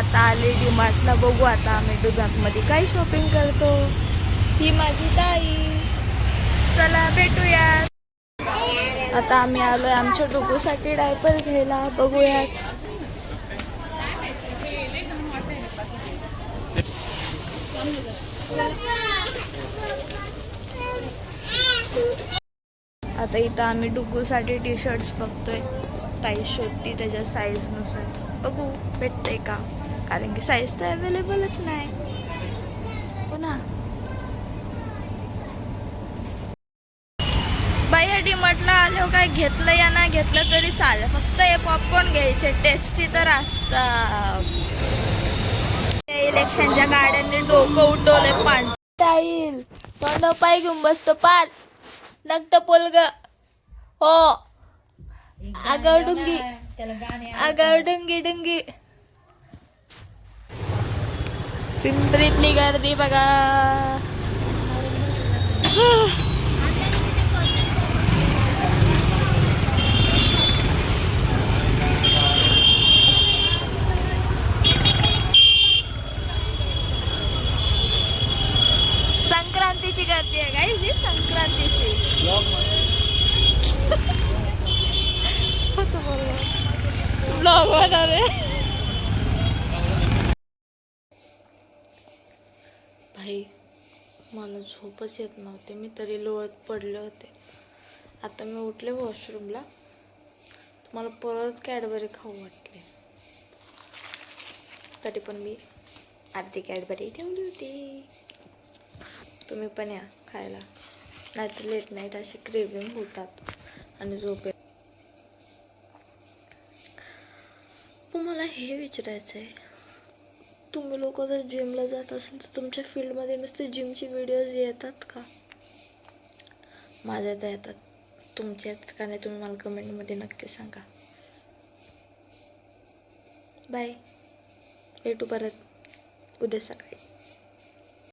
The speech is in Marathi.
आता आले डीमार्टला. बघू आता आम्ही डीमार्टमध्ये काय शॉपिंग करतो. ही माझी ताई. चला भेटूया. आता आम्ही आलोय आमच्या डुगूसाठी डायपर घ्यायला. बघूयात. आता इथं आम्ही डुगूसाठी टी शर्ट्स बघतोय. ताई शोधती त्याच्या साईजनुसार. बघू भेटतंय का, कारण की साईज तर अवेलेबलच नाही हो ना. बाई डीमार्टला आलो काय घेतलं या ना घेतलं तरी चालेल, फक्त हे पॉपकॉर्न घ्यायचे. टेस्टी तर असतात. इलेक्शनच्या गाड्यांनी डोकं उठवलंय. पान स्टाईल तोंड पाय घेऊन बसतो पार नक्ट पोलग. हो आगाव डुंगी, आगाव डुंगी डुंगी. पिंपरीतली गर्दी बघा. संक्रांतीची गर्दी आहे गाईस, ही संक्रांतीची. ब्लॉग बनवणार आहे भाई. मला झोपच येत नव्हते, मी तरी लोळत पडले होते. आता मी उठले वॉशरूमला, मला परत कॅडबरी खाऊ वाटले, तरी पण मी अर्धी कॅडबरी ठेवली होती. तुम्ही पण या खायला, नाहीतर लेट नाईट असे क्रेविंग होतात आणि झोप येते. पण मला हे विचारायचं आहे, तुम्ही लोक जर जिमला जात असेल तर तुमच्या फील्डमध्ये नुसते जिमचे व्हिडिओज येतात का? माझ्या तर येतात. तुमच्या येतात का नाही तुम्ही मला कमेंटमध्ये नक्की सांगा. बाय. भेटू परत उद्या सकाळी.